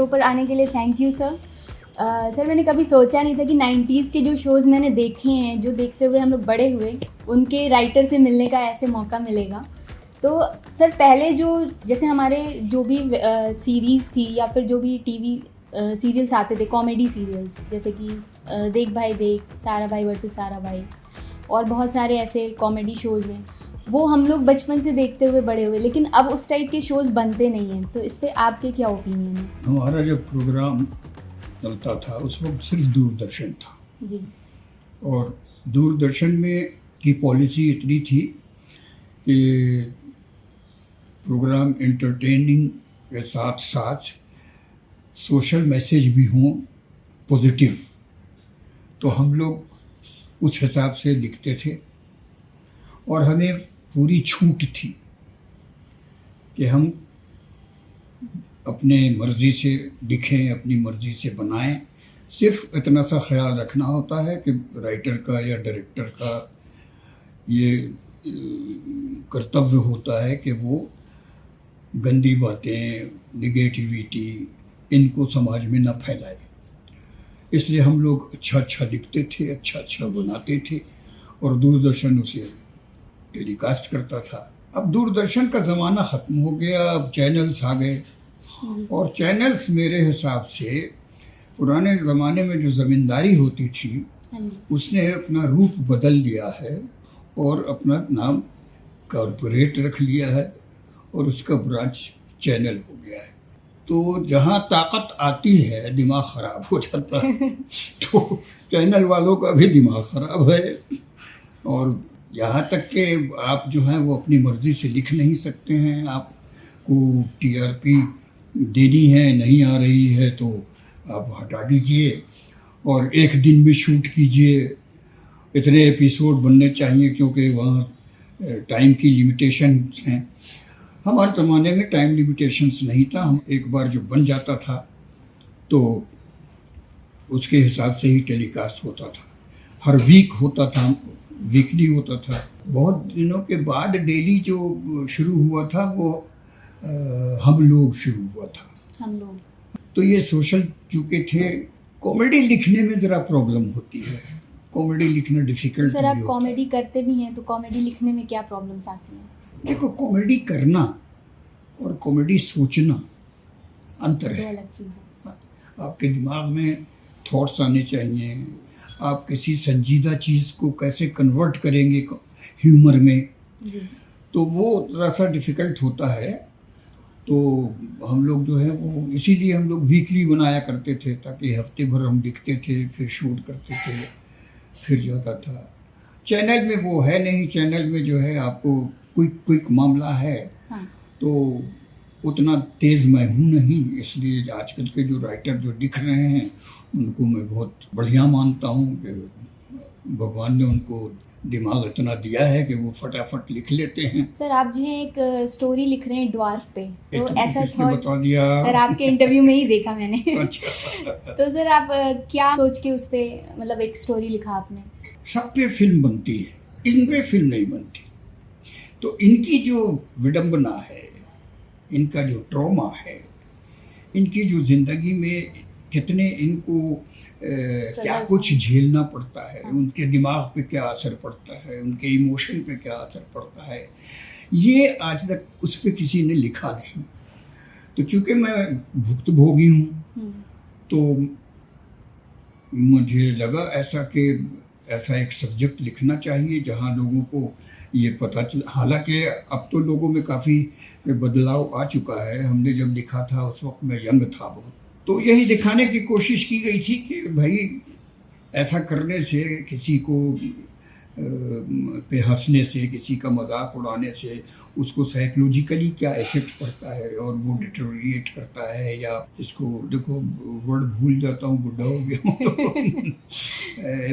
Show पर आने के लिए थैंक यू सर। सर मैंने कभी सोचा नहीं था कि 90s के जो शोज़ मैंने देखे हैं, जो देखते हुए हम लोग बड़े हुए, उनके राइटर से मिलने का ऐसे मौका मिलेगा। तो सर पहले जो जैसे हमारे जो भी सीरीज़ थी या फिर जो भी टीवी सीरियल्स आते थे, कॉमेडी सीरियल्स जैसे कि देख भाई देख, सारा भाई वर्सेस सारा भाई और बहुत सारे ऐसे कॉमेडी शोज़ हैं, वो हम लोग बचपन से देखते हुए बड़े हुए, लेकिन अब उस टाइप के शोज़ बनते नहीं हैं। तो इस पे आपके क्या ओपिनियन है? हमारा जब प्रोग्राम चलता था उस वक्त सिर्फ दूरदर्शन था जी और दूरदर्शन में की पॉलिसी इतनी थी कि प्रोग्राम एंटरटेनिंग के साथ साथ सोशल मैसेज भी हों पॉजिटिव, तो हम लोग उस हिसाब से लिखते थे और हमें पूरी छूट थी कि हम अपने मर्ज़ी से लिखें, अपनी मर्ज़ी से बनाएं। सिर्फ इतना सा ख्याल रखना होता है कि राइटर का या डायरेक्टर का ये कर्तव्य होता है कि वो गंदी बातें, निगेटिविटी इनको समाज में न फैलाए। इसलिए हम लोग अच्छा अच्छा लिखते थे, अच्छा अच्छा बनाते थे और दूरदर्शन उसे टेलीकास्ट करता था। अब दूरदर्शन का ज़माना ख़त्म हो गया, अब चैनल्स आ गए और चैनल्स मेरे हिसाब से पुराने ज़माने में जो ज़मींदारी होती थी उसने अपना रूप बदल लिया है और अपना नाम कॉरपोरेट रख लिया है और उसका ब्रांच चैनल हो गया है। तो जहाँ ताकत आती है दिमाग ख़राब हो जाता है तो चैनल वालों का भी दिमाग ख़राब है और यहाँ तक कि आप जो हैं वो अपनी मर्ज़ी से लिख नहीं सकते हैं। आपको टीआरपी देनी है, नहीं आ रही है तो आप हटा दीजिए और एक दिन में शूट कीजिए, इतने एपिसोड बनने चाहिए क्योंकि वहाँ टाइम की लिमिटेशंस हैं। हमारे ज़माने में टाइम लिमिटेशंस नहीं था, हम एक बार जो बन जाता था तो उसके हिसाब से ही टेलीकास्ट होता था। हर वीक होता था, वीकली होता था। बहुत दिनों के बाद डेली जो शुरू हुआ था वो हम लोग शुरू हुआ था। हम लोग तो ये सोशल चूँकि थे। कॉमेडी लिखने में ज़रा प्रॉब्लम होती है, कॉमेडी लिखना डिफ़िकल्ट सर भी आप होता है। कॉमेडी करते भी हैं, तो कॉमेडी लिखने में क्या प्रॉब्लम्स आती हैं? देखो, कॉमेडी करना और कॉमेडी सोचना अंतर दो है। अलग चीज़ें। आपके दिमाग में थॉट्स आने चाहिए, आप किसी संजीदा चीज़ को कैसे कन्वर्ट करेंगे ह्यूमर में, जी तो वो थोड़ा सा डिफ़िकल्ट होता है। तो हम लोग जो है वो इसीलिए हम लोग वीकली बनाया करते थे ताकि हफ्ते भर हम लिखते थे, फिर शूट करते थे, फिर जाता था। चैनल में वो है नहीं, चैनल में जो है आपको क्विक मामला है हाँ तो उतना तेज़ मैं हूँ नहीं, इसलिए आजकल के जो राइटर जो लिख रहे हैं उनको मैं बहुत बढ़िया मानता हूँ कि भगवान ने उनको दिमाग इतना दिया है कि वो फटाफट लिख लेते हैं। सर आप जो है एक स्टोरी लिख रहे हैं ड्वार्फ पे, तो तुमको ऐसा किसने थॉट बता दिया? सर आपके इंटरव्यू में ही देखा मैंने। अच्छा। तो सर आप क्या सोच के उस पे मतलब एक स्टोरी लिखा आपने? सब पे फिल्म बनती है, इन पे फिल्म नहीं बनती। तो इनकी जो विडंबना है, इनका जो ट्रॉमा है, इनकी जो ज़िंदगी में कितने इनको क्या कुछ झेलना पड़ता है, उनके दिमाग पे क्या असर पड़ता है, उनके इमोशन पे क्या असर पड़ता है, ये आज तक उस पे किसी ने लिखा नहीं। तो चूँकि मैं भुक्तभोगी हूँ तो मुझे लगा ऐसा कि ऐसा एक सब्जेक्ट लिखना चाहिए जहाँ लोगों को ये पता चल। हालांकि अब तो लोगों में काफ़ी बदलाव आ चुका है, हमने जब लिखा था उस वक्त मैं यंग था बहुत, तो यही दिखाने की कोशिश की गई थी कि भाई ऐसा करने से किसी को पे हंसने से, किसी का मजाक उड़ाने से उसको साइकोलॉजिकली क्या इफेक्ट पड़ता है और वो डिटोरिएट करता है, या इसको देखो वर्ड भूल जाता हूँ, बुढ़ा हो गया हूँ तो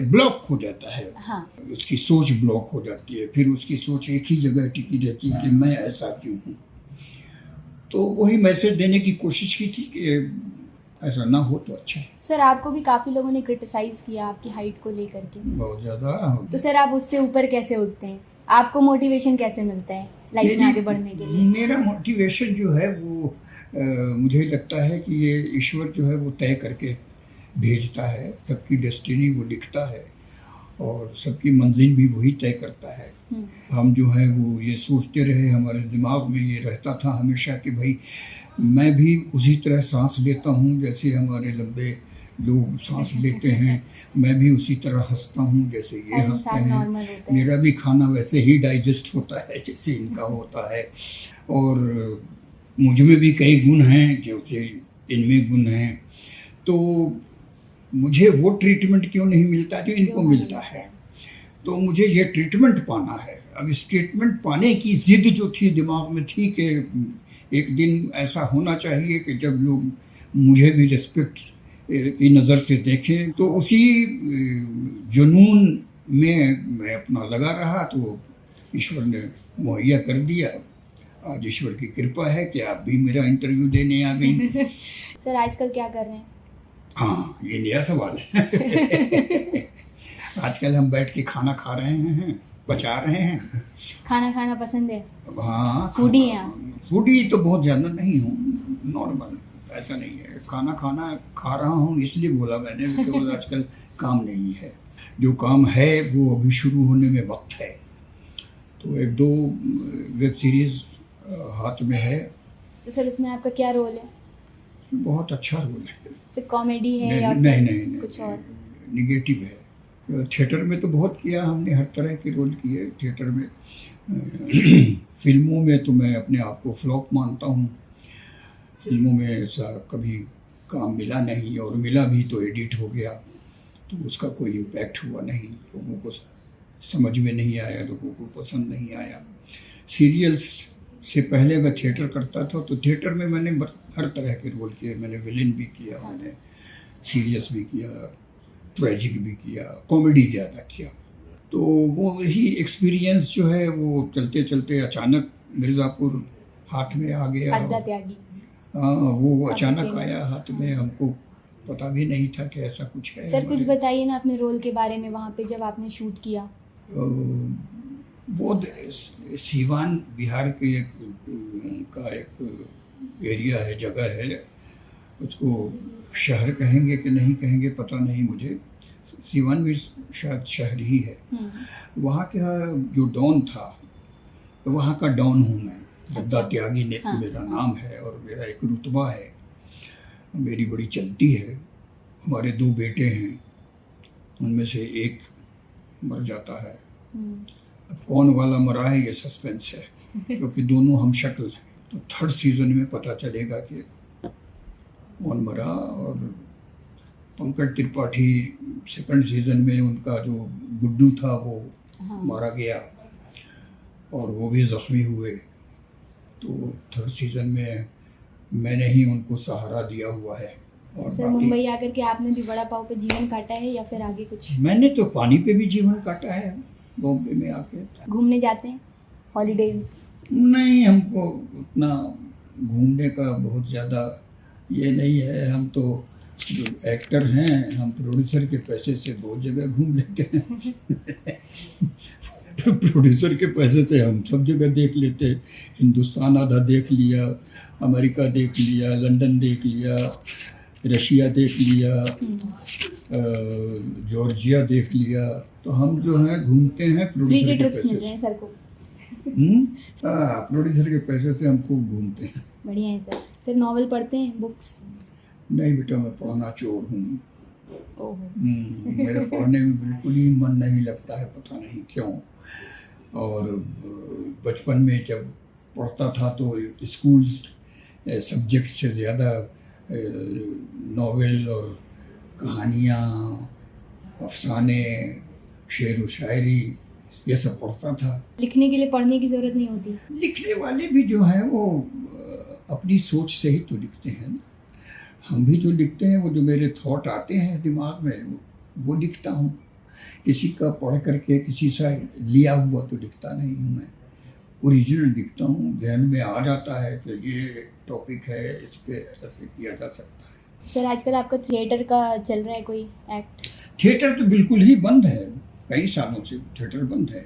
ब्लॉक हो जाता है। हाँ उसकी सोच ब्लॉक हो जाती है, फिर उसकी सोच एक ही जगह टिकी रहती है कि मैं ऐसा क्यों हूँ। तो वही मैसेज देने की कोशिश की थी कि ऐसा ना हो तो अच्छा है। सर आपको भी काफ़ी लोगों ने क्रिटिसाइज़ किया आपकी हाइट को लेकर के, बहुत ज़्यादा। तो सर आप उससे ऊपर कैसे उठते हैं? आपको मोटिवेशन कैसे मिलता है लाइफ में आगे बढ़ने के लिए? मेरा मोटिवेशन जो है वो मुझे लगता है कि ये ईश्वर जो है वो तय करके भेजता है, सबकी डेस्टिनी वो लिखता है और सबकी मंजिल भी वही तय करता है। हम जो है वो ये सोचते रहे, हमारे दिमाग में ये रहता था हमेशा कि भाई मैं भी उसी तरह सांस लेता हूँ जैसे हमारे लंबे लोग सांस लेते हैं, मैं भी उसी तरह हंसता हूँ जैसे ये हर हंसते इंसान हैं, नॉर्मल होता है। मेरा भी खाना वैसे ही डाइजेस्ट होता है जैसे इनका होता है, और मुझ में भी कई गुण हैं जैसे इनमें गुण हैं, तो मुझे वो ट्रीटमेंट क्यों नहीं मिलता जो इनको जो मिलता है। तो मुझे ये ट्रीटमेंट पाना है। अब इस ट्रीटमेंट पाने की जिद जो थी दिमाग में थी कि एक दिन ऐसा होना चाहिए कि जब लोग मुझे भी रिस्पेक्ट की नज़र से देखें, तो उसी जुनून में मैं अपना लगा रहा, तो ईश्वर ने मुहैया कर दिया। आज ईश्वर की कृपा है कि आप भी मेरा इंटरव्यू देने आ गई। सर आजकल क्या कर रहे हैं? हाँ, ये नया सवाल है। आजकल हम बैठ के खाना खा रहे हैं, पचा रहे हैं। खाना खाना पसंद है? हाँ, फूडी हैं आप? फूडी तो बहुत ज़्यादा नहीं हूँ, नॉर्मल, ऐसा नहीं है। खाना खाना खा रहा हूँ इसलिए बोला मैंने, बिकॉज आजकल काम नहीं है। जो काम है वो अभी शुरू होने में वक्त है। तो एक दो वेब सीरीज़ हाथ में है। तो सर उसमें आपका क्या रोल है? बहुत अच्छा रोल है। सर कॉमेडी है नहीं या नहीं फिर नहीं, कुछ और? निगेटिव है। थिएटर में तो बहुत किया हमने, हर तरह के रोल किए थिएटर में। फिल्मों में तो मैं अपने आप को फ्लॉप मानता हूँ। फिल्मों में ऐसा कभी काम मिला नहीं, और मिला भी तो एडिट हो गया, तो उसका कोई इम्पैक्ट हुआ नहीं, लोगों को समझ में नहीं आया, लोगों को पसंद नहीं आया। सीरियल्स से पहले मैं थिएटर करता था, तो थिएटर में मैंने हर तरह के रोल किए। मैंने विलेन भी किया, मैंने सीरियस भी किया, ट्रेजिक भी किया, कॉमेडी ज़्यादा किया। तो वो ही एक्सपीरियंस जो है वो चलते चलते अचानक मिर्ज़ापुर हाथ में आ गया। अड्डा त्यागी। हाँ, वो काफी अचानक famous। आया हाथ में, हमको पता भी नहीं था कि ऐसा कुछ है। सर कुछ हमारे- बताइए ना अपने रोल के बारे में वहाँ पे जब आपने शूट किया। वो सीवान बिहार के एक एरिया है, जगह है, उसको शहर कहेंगे कि नहीं कहेंगे पता नहीं मुझे। सीवान भी शायद शहर ही है। वहाँ का जो डॉन था, तो वहाँ का डॉन हूँ मैं। अड्डा त्यागी ने हाँ। मेरा नाम है और मेरा एक रुतबा है, मेरी बड़ी चलती है। हमारे 2 बेटे हैं, उनमें से एक मर जाता है। अब कौन वाला मरा है ये सस्पेंस है, क्योंकि दोनों हम शक्ल हैं। तो 3rd सीजन में पता चलेगा कि कौन मरा। और पंकज त्रिपाठी 2nd सीजन में, उनका जो गुड्डू था वो मारा गया और वो भी जख्मी हुए। तो 3rd सीजन में मैंने ही उनको सहारा दिया हुआ है। और सर बाकी मुंबई आकर के आपने भी वड़ा पाव पे जीवन काटा है या फिर आगे कुछ? मैंने तो पानी पे भी जीवन काटा है बॉम्बे में आके। घूमने जाते हैं हॉलीडेज? नहीं, हमको उतना घूमने का बहुत ज़्यादा ये नहीं है। हम तो जो एक्टर हैं, हम प्रोड्यूसर के पैसे से बहुत जगह घूम लेते हैं। तो प्रोड्यूसर के पैसे से हम सब जगह देख लेते हैं। हिंदुस्तान आधा देख लिया, अमेरिका देख लिया, लंदन देख लिया, रशिया देख लिया, जॉर्जिया देख लिया। तो हम जो है घूमते हैं फ्री प्रोड्यूसर के के ट्रिप्स मिल पैसे रहे हैं से। सर को? प्रोड्यूसर के पैसे से हम खूब घूमते हैं। बढ़िया है सर। सर नॉवल पढ़ते हैं, बुक्स? नहीं बेटा, मैं पढ़ना चोर हूँ। ओहो। मेरा पढ़ने में बिल्कुल ही मन नहीं लगता है, पता नहीं क्यों। और बचपन में जब पढ़ता था तो स्कूल सब्जेक्ट से ज़्यादा नॉवेल और कहानियाँ, अफसाने, शेर व शायरी, ये सब पढ़ता था। लिखने के लिए पढ़ने की जरूरत नहीं होती? लिखने वाले भी जो हैं वो अपनी सोच से ही तो लिखते हैं ना। हम भी जो लिखते हैं, वो जो मेरे थॉट आते हैं दिमाग में, वो लिखता हूँ। किसी का पढ़ करके किसी से लिया हुआ तो लिखता नहीं हूँ मैं, ओरिजिनल लिखता हूँ। ध्यान में आ जाता है कि ये टॉपिक है, इस पे ऐसे किया जा सकता है। सर आजकल आपका थिएटर का चल रहा है कोई एक्ट? थिएटर तो बिल्कुल ही बंद है, कई सालों से थिएटर बंद है।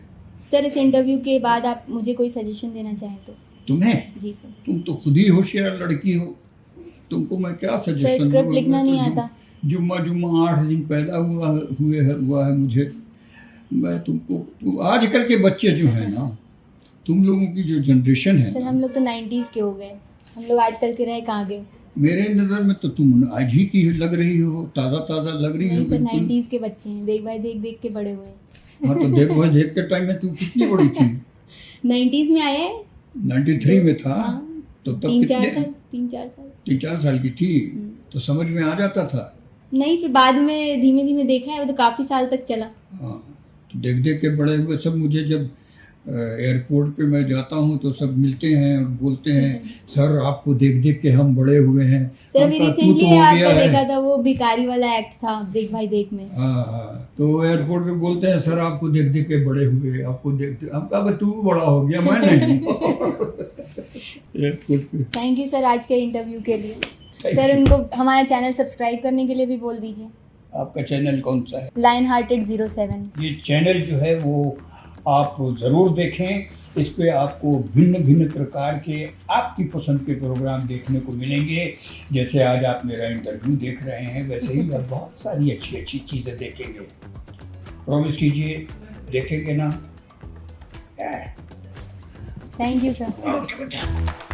सर इस इंटरव्यू के बाद आप मुझे कोई सजेशन देना चाहें तो? तुम्हें? जी सर। तुम तो खुद ही होशियार लड़की हो, तुमको मैं क्या सजेशन स्क्रिप्ट लिखना नहीं आता। जुम्मा 8 दिन पहला हुआ है मुझे। मैं तुमको आजकल के बच्चे जो है ना, तुम लोगों की जो जनरेशन है सर ना, हम लोग तो 90s के हो गए, हम लोग आजकल के रहे कहाँ गए। मेरे नज़र में तो तुम आज ही की लग रही हो, ताज़ा लग रही हो नहीं सर, बिल्कुल। 90s के बच्चे हैं, देख भाई देख के बड़े हुए। हाँ तो देख के टाइम में तू कितनी बड़ी थी? 90s में आए हैं। 93 में था। हाँ, तो तब 3-4 कितने? साल 3-4 साल। 3-4 साल की थी तो समझ में आ जाता था। नहीं, फिर बाद में धीमे धीमे देखा है, वो तो काफी साल तक चला। हाँ, तो देख के बड़े हुए सब। मुझे जब एयरपोर्ट पे मैं जाता हूँ तो सब मिलते हैं और बोलते हैं सर आपको देख के हम बड़े हुए हैं। सर अभी तू रिसेंटली तो हो आपका गया है। देखा था वो भिखारी वाला एक्ट था, देख भाई देख में। हाँ, तो एयरपोर्ट पे बोलते हैं सर आपको देख के बड़े हुए, आपको देख हम कहा तू बड़ा हो गया, मैं नहीं। एयरपोर्ट पे। थैंक यू सर आज के इंटरव्यू के लिए। सर उनको हमारा चैनल सब्सक्राइब करने के लिए भी बोल दीजिए। आपका चैनल कौन सा है? Lionhearted 07। ये चैनल जो है वो आप ज़रूर देखें। इस पे आपको भिन्न प्रकार के आपकी पसंद के प्रोग्राम देखने को मिलेंगे। जैसे आज आप मेरा इंटरव्यू देख रहे हैं, वैसे ही आप बहुत सारी अच्छी चीज़ें देखेंगे। प्रॉमिस कीजिए देखेंगे ना? Thank you sir.